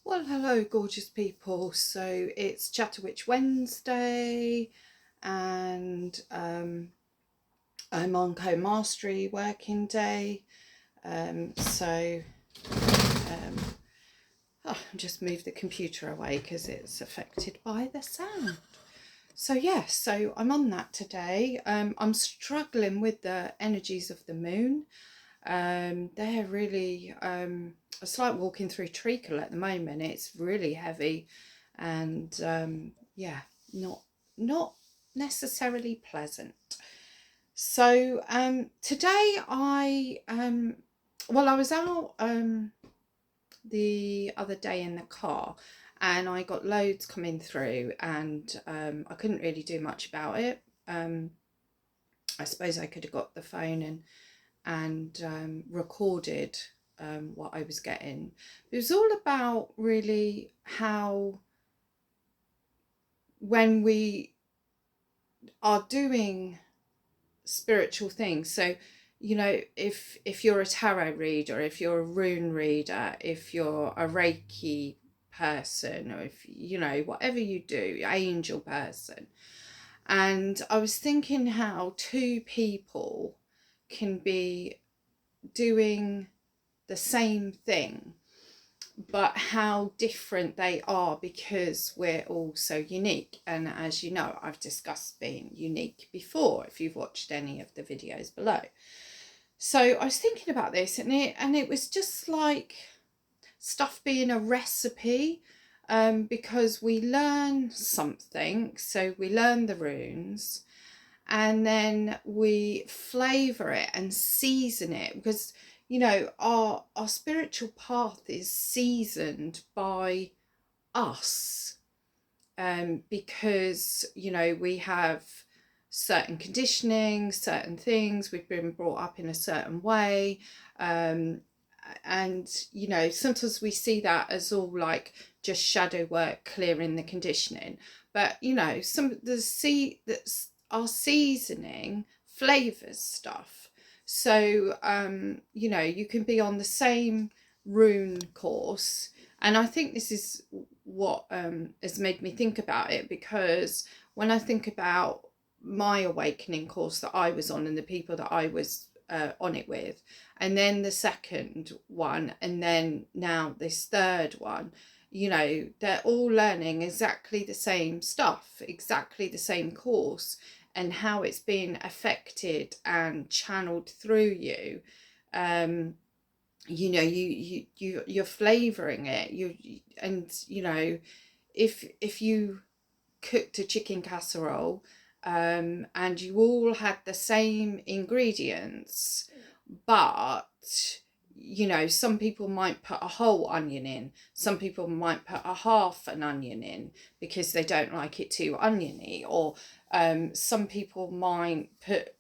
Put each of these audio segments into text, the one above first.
Well, hello, gorgeous people. So it's Chatterwitch Wednesday, and I'm on co-mastery working day. So I'll just move the computer away because it's affected by the sound. So yes, so I'm on that today. I'm struggling with the energies of the moon. They're really it's like walking through treacle at the moment. It's really heavy, and yeah, not not necessarily pleasant. So today I was out the other day in the car, and I got loads coming through, and I couldn't really do much about it. I suppose I could have got the phone and recorded what I was getting. It was all about really how when we are doing spiritual things, so if you're a tarot reader, if you're a rune reader, if you're a Reiki person, or if whatever you do, angel person. And I was thinking how two people can be doing the same thing, but how different they are because we're all so unique. And as you know, I've discussed being unique before if you've watched any of the videos below. So I was thinking about this, and it was just like stuff being a recipe, because we learn something, so we learn the runes, and then we flavor it and season it, because our spiritual path is seasoned by us, because we have certain conditioning, certain things, we've been brought up in a certain way, and sometimes we see that as all like just shadow work, clearing the conditioning, but some that's our seasoning flavors stuff. So you can be on the same rune course, and I think this is what has made me think about it, because when I think about my awakening course that I was on and the people that I was on it with, and then the second one, and then now this third one, they're all learning exactly the same stuff, exactly the same course, and how it's being affected and channeled through you. You're flavoring it, if you cooked a chicken casserole, and you all had the same ingredients, but some people might put a whole onion in, some people might put a half an onion in because they don't like it too oniony, or some people might put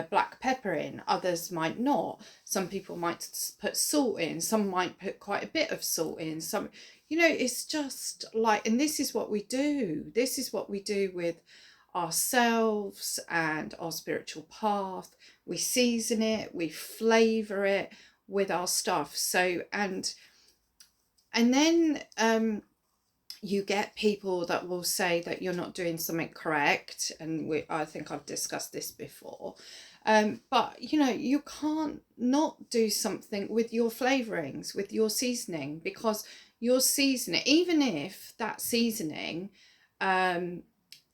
black pepper in, others might not. Some people might put salt in, some might put quite a bit of salt in, some it's just like, and this is what we do, with ourselves and our spiritual path. We season it, we flavor it with our stuff. So and then you get people that will say that you're not doing something correct, and I think I've discussed this before, but you can't not do something with your flavorings, with your seasoning, because your seasoning, even if that seasoning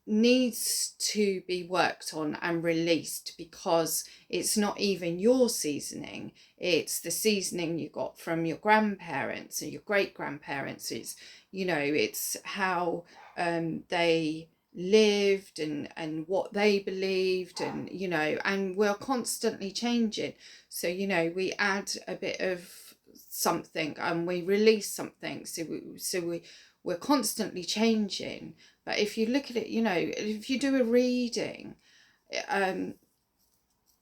needs to be worked on and released, because it's not even your seasoning, it's the seasoning you got from your grandparents and your great grandparents. It's how they lived, and what they believed, and and we're constantly changing. So we add a bit of something and we release something, we're constantly changing. But if you look at it, if you do a reading, doing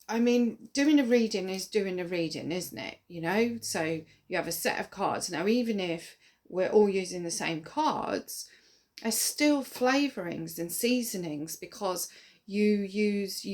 a reading is doing a reading, isn't it? So you have a set of cards. Now, even if we're all using the same cards, there's still flavorings and seasonings, because you use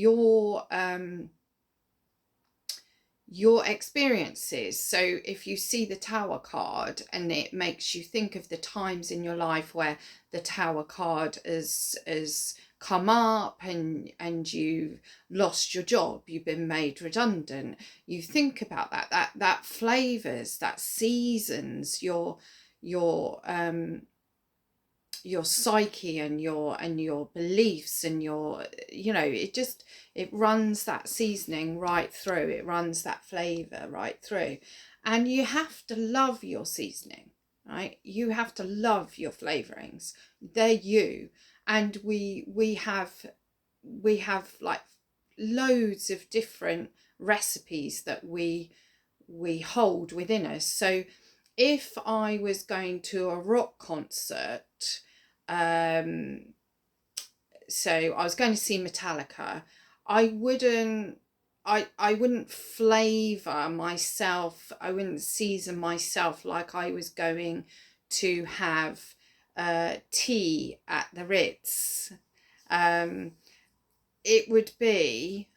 your experiences. So if you see the Tower card and it makes you think of the times in your life where the Tower card has come up, and you've lost your job, you've been made redundant, you think about that flavors, that seasons your psyche and your beliefs and your, it runs that seasoning right through, it runs that flavor right through. And you have to love your seasoning, right? You have to love your flavorings. They're you. And we have like loads of different recipes that we hold within us. So if I was going to a rock concert, so I was going to see Metallica, I wouldn't flavour myself, I wouldn't season myself like I was going to have tea at the Ritz. It would be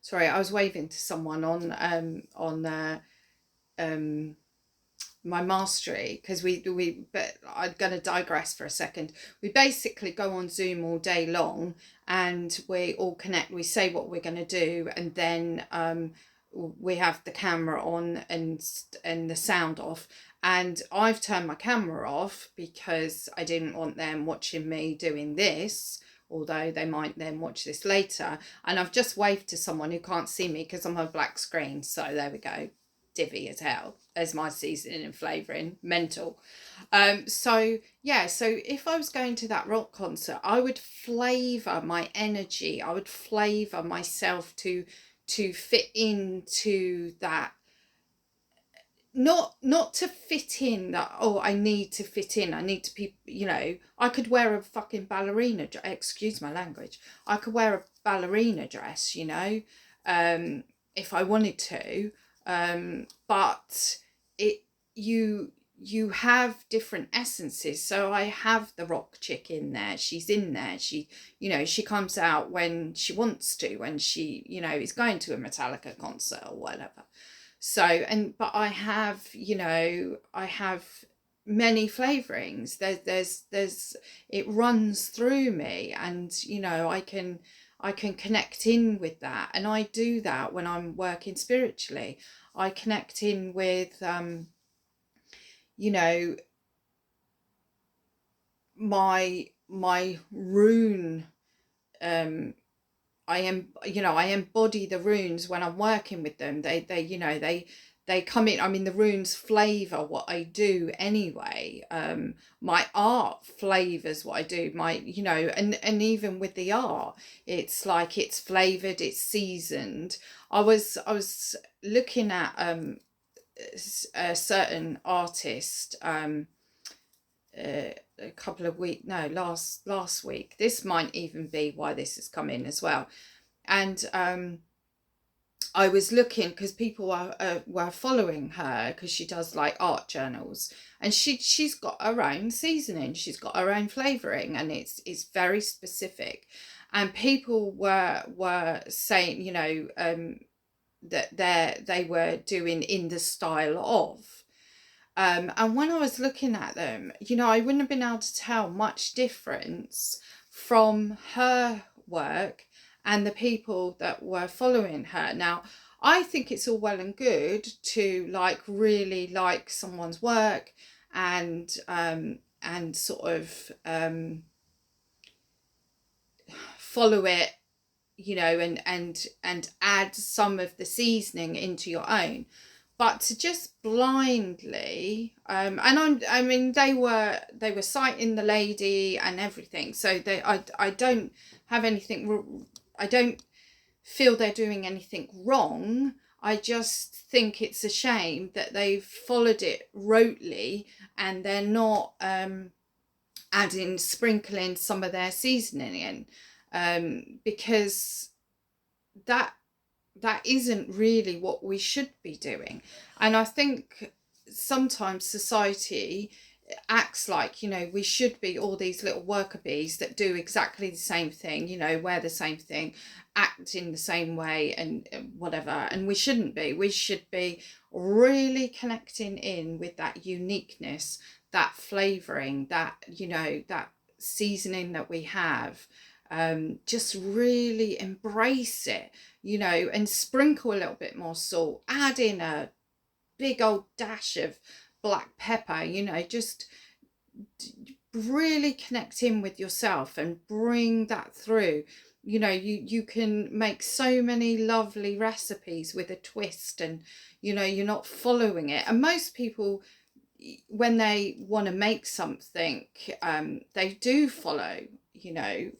sorry, I was waving to someone on my mastery, because but I'm going to digress for a second. We basically go on Zoom all day long, and we all connect, we say what we're going to do, and then we have the camera on and the sound off. And I've turned my camera off because I didn't want them watching me doing this, although they might then watch this later. And I've just waved to someone who can't see me because I'm on a black screen. So there we go. Divvy as hell as my seasoning and flavouring. Mental. So if I was going to that rock concert, I would flavour my energy. I would flavour myself to fit into that. Not to fit in, that, oh, I need to fit in, I need to be, I could wear a fucking ballerina, excuse my language, I could wear a ballerina dress, if I wanted to, but you have different essences. So I have the rock chick in there, she's in there, she comes out when she wants to, when she is going to a Metallica concert or whatever. So, but I have many flavorings. There's it runs through me, and I can connect in with that. And I do that when I'm working spiritually. I connect in with my rune. I embody the runes when I'm working with them. They come in. I mean, the runes flavour what I do anyway. My art flavours what I do. And even with the art, it's like it's flavoured, it's seasoned. I was looking at a certain artist a couple of weeks, no, last week. This might even be why this has come in as well. And I was looking because people were following her because she does like art journals, and she's got her own seasoning, she's got her own flavouring, and it's very specific. And people were saying, that they were doing in the style of. And when I was looking at them, I wouldn't have been able to tell much difference from her work and the people that were following her. Now, I think it's all well and good to really like someone's work and sort of follow it, and add some of the seasoning into your own. But to just blindly, I mean, they were citing the lady and everything. So I don't have anything. I don't feel they're doing anything wrong. I just think it's a shame that they've followed it rotely, and they're not sprinkling some of their seasoning in, because that isn't really what we should be doing. And I think sometimes society acts like, you know, we should be all these little worker bees that do exactly the same thing, you know, wear the same thing, act in the same way, and whatever. And we shouldn't be. We should be really connecting in with that uniqueness, that flavouring, that, you know, that seasoning that we have. Just really embrace it, you know, and sprinkle a little bit more salt, add in a big old dash of black pepper, you know, just really connect in with yourself and bring that through. You know, you can make so many lovely recipes with a twist, and, you know, you're not following it. And most people, when they want to make something, they do follow, you know,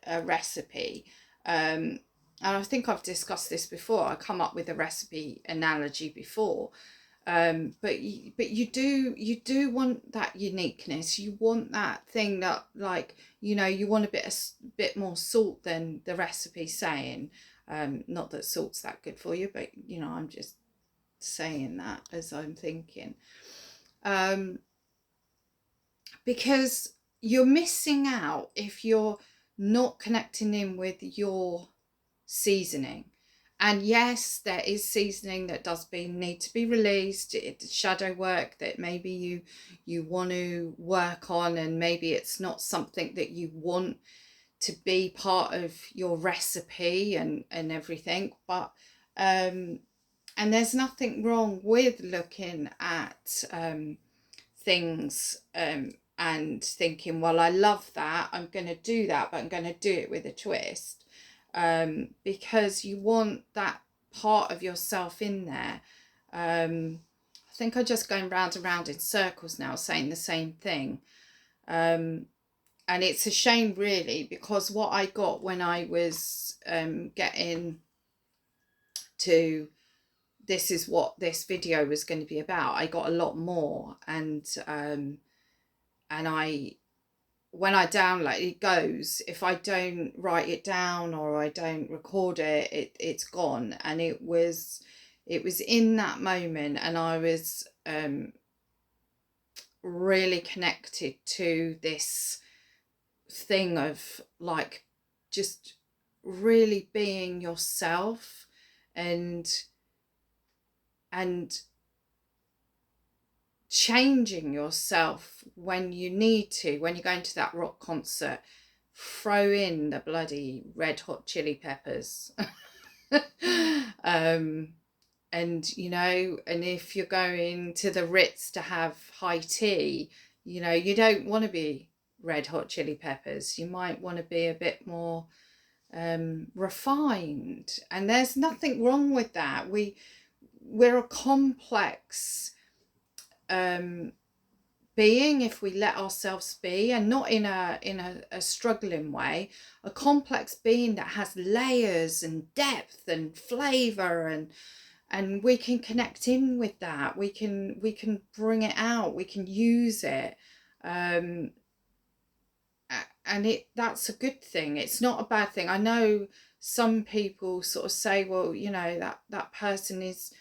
a recipe. And I think I've discussed this before. I come up with a recipe analogy before. But you do want that uniqueness. You want that thing that, like, you know, you want a bit more salt than the recipe saying. Not that salt's that good for you, but, you know, I'm just saying that as I'm thinking. Because you're missing out if you're not connecting in with your seasoning. And yes, there is seasoning that does need to be released. It's shadow work that maybe you want to work on, and maybe it's not something that you want to be part of your recipe and everything. But and there's nothing wrong with looking at things and thinking, well, I love that, I'm going to do that, but I'm going to do it with a twist. Because you want that part of yourself in there. I think I'm just going round and round in circles now, saying the same thing. And it's a shame, really, because what I got when I was getting to, this is what this video was going to be about, I got a lot more. And I, when I download, it goes, if I don't write it down or I don't record it, it's gone. And it was in that moment, and I was really connected to this thing of, like, just really being yourself and changing yourself when you need to. When you're going to that rock concert, throw in the bloody Red Hot Chili Peppers. And, you know, and if you're going to the Ritz to have high tea, you know, you don't want to be Red Hot Chili Peppers. You might want to be a bit more refined, and there's nothing wrong with that. We're a complex being if we let ourselves be, and not in a struggling way. A complex being that has layers and depth and flavor, and we can connect in with that. We can bring it out. We can use it, and that's a good thing. It's not a bad thing. I know some people sort of say, well, you know, that person is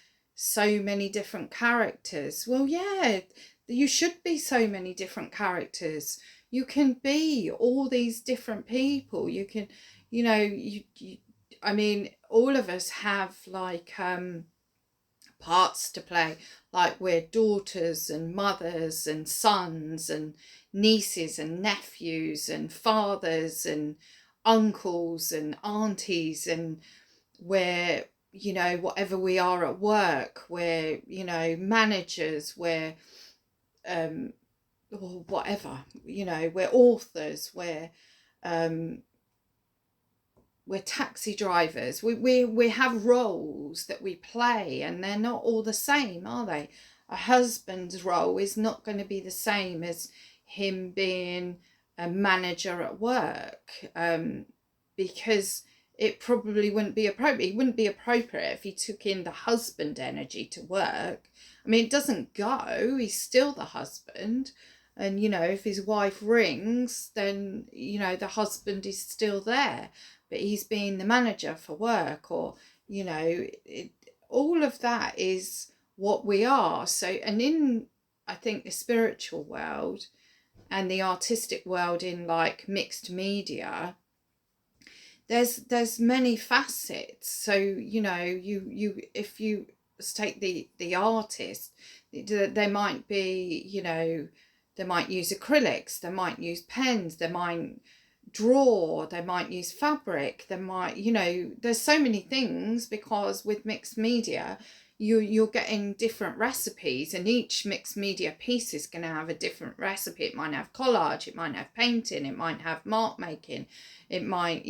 so many different characters. Well, yeah, you should be so many different characters. You can be all these different people. You can, you know, I mean, all of us have, like, parts to play. Like, we're daughters and mothers and sons and nieces and nephews and fathers and uncles and aunties, and we're, you know, whatever we are at work, we're, you know, managers, we're or whatever, you know, we're authors, we're taxi drivers. We have roles that we play, and they're not all the same, are they? A husband's role is not going to be the same as him being a manager at work, because it probably wouldn't be appropriate. It wouldn't be appropriate if he took in the husband energy to work. I mean, it doesn't go. He's still the husband. And, you know, if his wife rings, then, you know, the husband is still there, but he's being the manager for work, or, you know, all of that is what we are. So, and in I think the spiritual world and the artistic world in like mixed media, there's many facets. So you if you take the artist, they might be, they might use acrylics, they might use pens, they might draw, they might use fabric, they might, there's so many things, because with mixed media you're getting different recipes, and each mixed media piece is going to have a different recipe. It might have collage, it might have painting, it might have mark making, it might,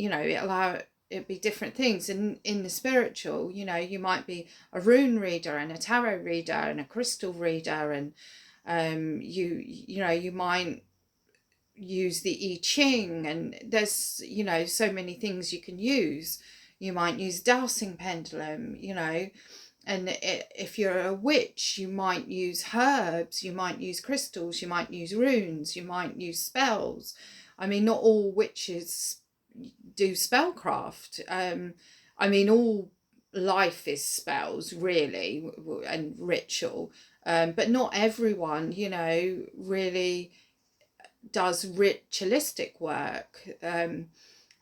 it'd be different things. And in the spiritual, you might be a rune reader and a tarot reader and a crystal reader, and you might use the I Ching, and there's so many things you can use. You might use dowsing pendulum, and if you're a witch, you might use herbs, you might use crystals, you might use runes, you might use spells. I mean, not all witches do spellcraft. I mean, all life is spells, really, and ritual. But not everyone, really does ritualistic work.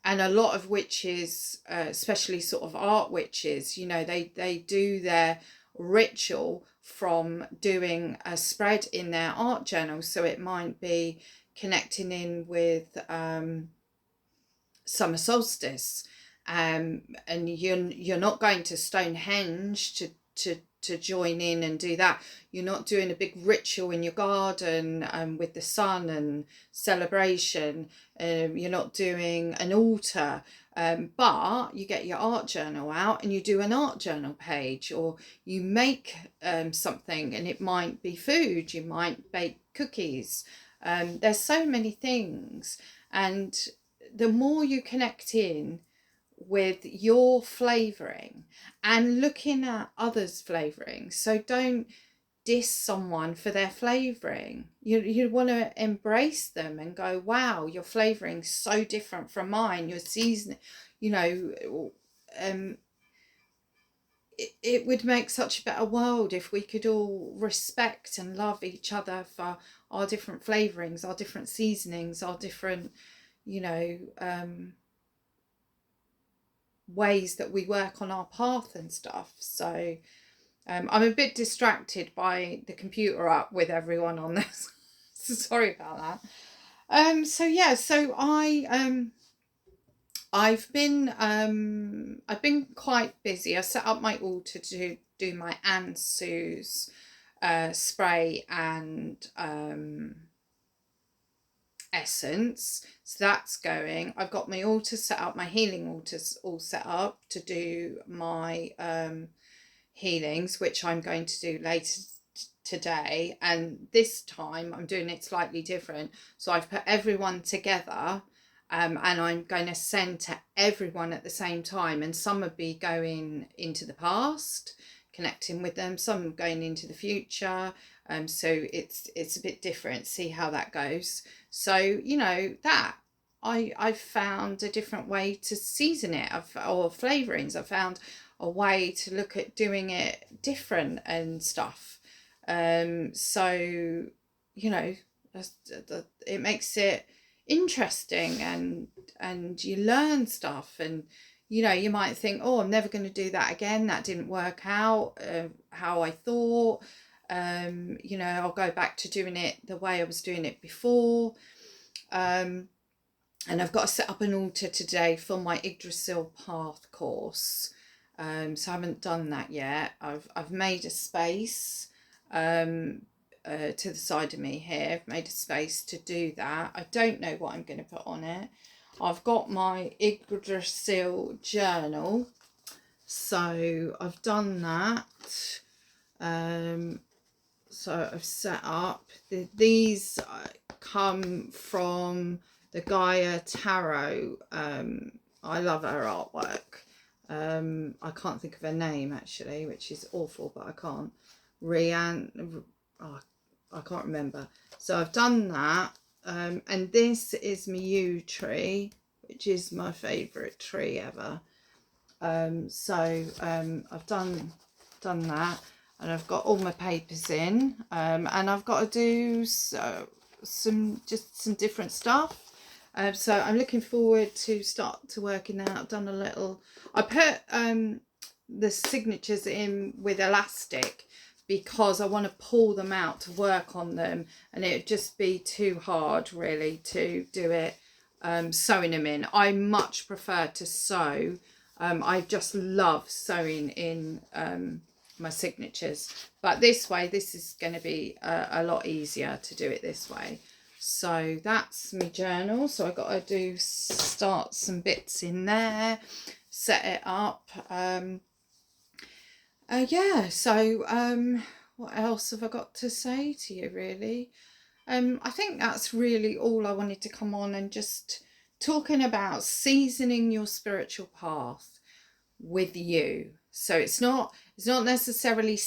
And a lot of witches, especially sort of art witches, they do their ritual from doing a spread in their art journal. So it might be connecting in with summer solstice, and you're not going to Stonehenge to join in and do that. You're not doing a big ritual in your garden with the sun and celebration. You're not doing an altar, but you get your art journal out and you do an art journal page, or you make something, and it might be food. You might bake cookies. There's so many things, and the more you connect in with your flavouring and looking at others' flavouring, so don't diss someone for their flavouring. You want to embrace them and go, wow, your flavouring's so different from mine, your seasoning, it would make such a better world if we could all respect and love each other for our different flavourings, our different seasonings, our different ways that we work on our path and stuff. So I'm a bit distracted by the computer up with everyone on this. So sorry about that. So yeah, so I've been quite busy. I set up my altar to do my Anne Sue's spray and essence, so that's going. I've got my altar set up, my healing altars all set up to do my healings, which I'm going to do later today. And this time I'm doing it slightly different, so I've put everyone together, and I'm going to send to everyone at the same time, and some will be going into the past, connecting with them, some going into the future. So it's a bit different. See how that goes. So that I've found a different way to season it, or flavourings. I've found a way to look at doing it different and stuff. So it makes it interesting, and you learn stuff, and you might think, oh, I'm never going to do that again, that didn't work out how I thought. I'll go back to doing it the way I was doing it before. And I've got to set up an altar today for my Yggdrasil Path course. So I haven't done that yet. I've made a space to the side of me here. I've made a space to do that. I don't know what I'm going to put on it. I've got my Yggdrasil journal, so I've done that. So I've set up these come from the Gaia Tarot. I love her artwork. I can't think of her name actually, which is awful, but I can't. I can't remember. So I've done that. And this is my yew tree, which is my favourite tree ever. So I've done that. and I've got all my papers in, and I've got to do some different stuff. So I'm looking forward to start to working out. I've done a little, I put the signatures in with elastic because I want to pull them out to work on them, and it would just be too hard really to do it sewing them in. I much prefer to sew. I just love sewing in my signatures, but this way, this is going to be a lot easier to do it this way. So that's my journal. So I got to start some bits in there, set it up. Yeah, so what else have I got to say to you really? I think that's really all I wanted to come on and just talking about seasoning your spiritual path with you. So it's not necessarily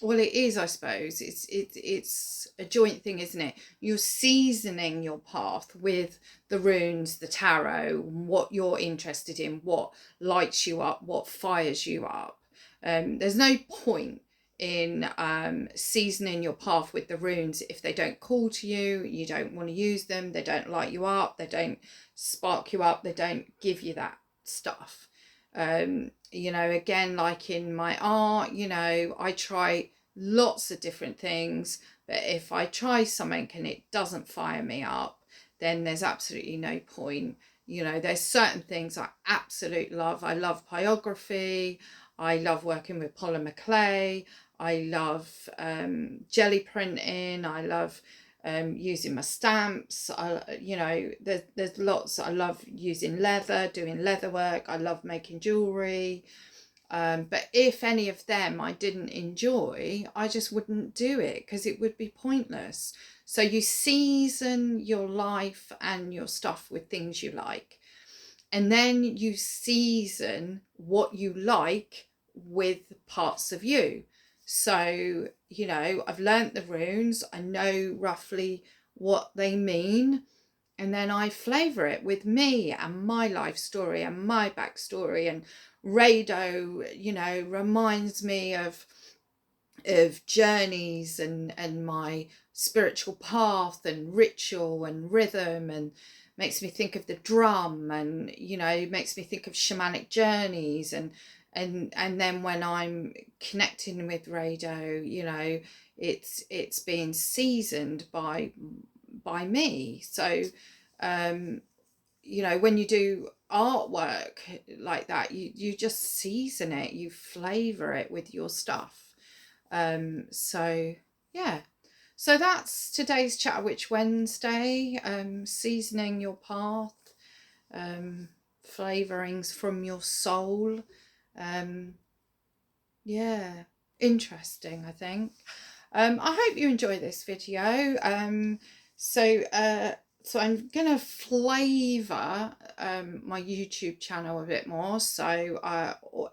well, it is, I suppose. It's a joint thing, isn't it? You're seasoning your path with the runes, the tarot, what you're interested in, what lights you up, what fires you up. There's no point in seasoning your path with the runes if they don't call to you, you don't want to use them, they don't light you up, they don't spark you up, they don't give you that stuff. You know, again, like in my art, you know, I try lots of different things, but if I try something and it doesn't fire me up, then there's absolutely no point. You know, there's certain things I absolutely love. I love pyrography, I love working with polymer clay, I love jelly printing, I love using my stamps. You know, there's lots. I love using leather, doing leather work. I love making jewelry. But if any of them I didn't enjoy, I just wouldn't do it because it would be pointless. So you season your life and your stuff with things you like, and then you season what you like with parts of you. So, you know, I've learnt the runes, I know roughly what they mean, and then I flavour it with me and my life story and my backstory. And Rado, you know, reminds me of journeys and my spiritual path and ritual and rhythm, and makes me think of the drum, and you know, makes me think of shamanic journeys, and then when I'm connecting with Rado, you know, it's being seasoned by me. So you know, when you do artwork like that, you just season it, you flavor it with your stuff. So yeah, so that's today's Chat Witch Wednesday. Seasoning your path, flavorings from your soul. Yeah, interesting, I think. I hope you enjoy this video. So I'm gonna flavor my YouTube channel a bit more. So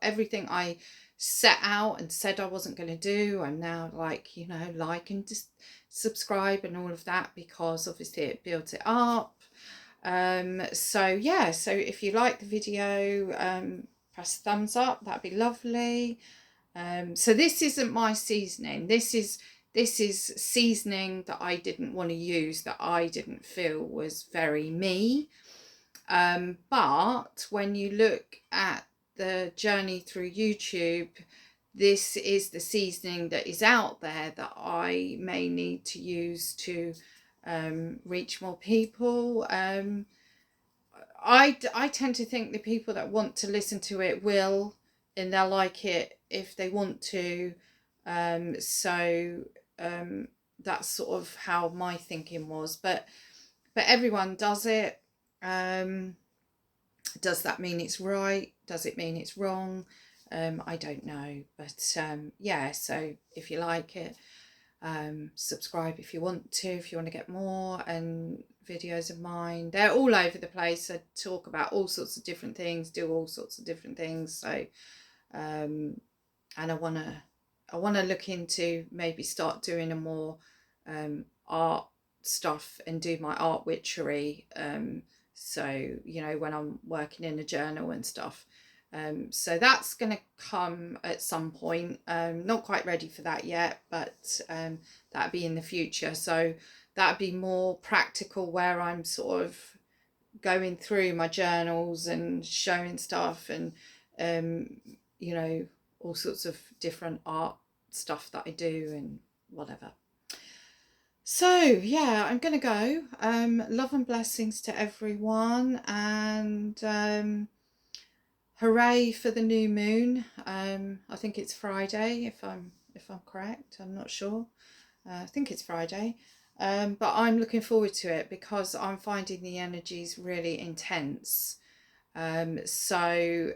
everything I set out and said I wasn't going to do, I'm now like, you know, like and just subscribe and all of that, because obviously it builds it up. So yeah, so if you like the video, press thumbs up, that'd be lovely. So this isn't my seasoning, this is seasoning that I didn't want to use, that I didn't feel was very me. But when you look at the journey through YouTube, this is the seasoning that is out there that I may need to use to reach more people. I tend to think the people that want to listen to it will, and they'll like it if they want to. That's sort of how my thinking was, but everyone does it. Does that mean it's right? Does it mean it's wrong? I don't know, but yeah, so if you like it, subscribe if you want to get more, and videos of mine, they're all over the place. I talk about all sorts of different things, do all sorts of different things. So and I want to look into maybe start doing a more art stuff and do my art witchery. So, you know, when I'm working in a journal and stuff, So that's going to come at some point. Not quite ready for that yet, but that'll be in the future. So that'd be more practical, where I'm sort of going through my journals and showing stuff, and you know, all sorts of different art stuff that I do and whatever. So yeah, I'm gonna go. Love and blessings to everyone, and hooray for the new moon. I think it's Friday, if I'm correct. I'm not sure. I think it's Friday. But I'm looking forward to it because I'm finding the energies really intense. Obviously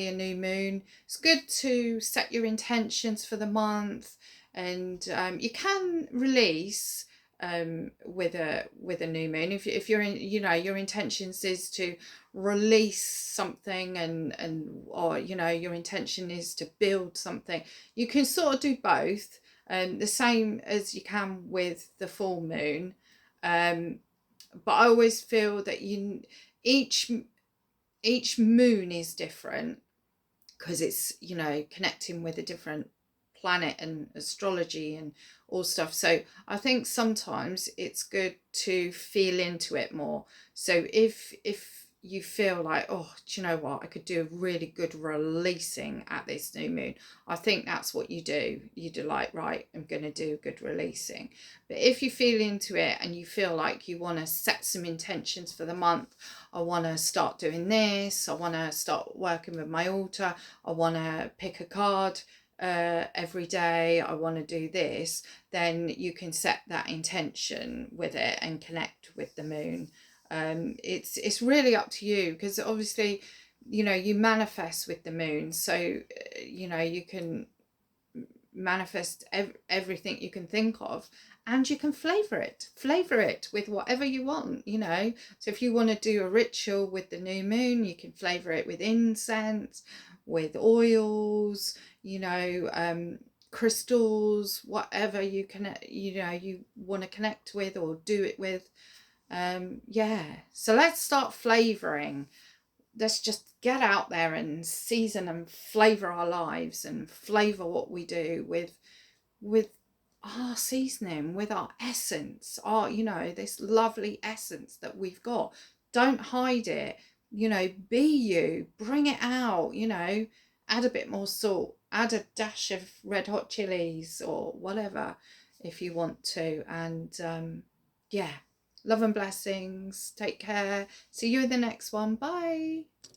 a new moon, it's good to set your intentions for the month, and you can release with a new moon, if you're in, you know, your intentions is to release something, or you know, your intention is to build something. You can sort of do both, the same as you can with the full moon. But I always feel that each moon is different, because it's, you know, connecting with a different planet and astrology and all stuff. So I think sometimes it's good to feel into it more. So if you feel like, oh, do you know what, I could do a really good releasing at this new moon, I think that's what you do. You do like, right, I'm going to do a good releasing. But if you feel into it and you feel like you want to set some intentions for the month, I want to start doing this, I want to start working with my altar, I want to pick a card every day, I want to do this, then you can set that intention with it and connect with the moon. It's really up to you, because obviously, you know, you manifest with the moon. So you know, you can manifest everything you can think of, and you can flavor it with whatever you want, you know. So if you want to do a ritual with the new moon, you can flavor it with incense, with oils, you know, crystals, whatever you can, you know, you want to connect with or do it with. Yeah, so let's start flavoring. Let's just get out there and season and flavor our lives, and flavor what we do with our seasoning, with our essence, our, you know, this lovely essence that we've got. Don't hide it, you know, be you, bring it out, you know. Add a bit more salt, add a dash of red hot chilies or whatever if you want to. And yeah, love and blessings, take care, see you in the next one, bye.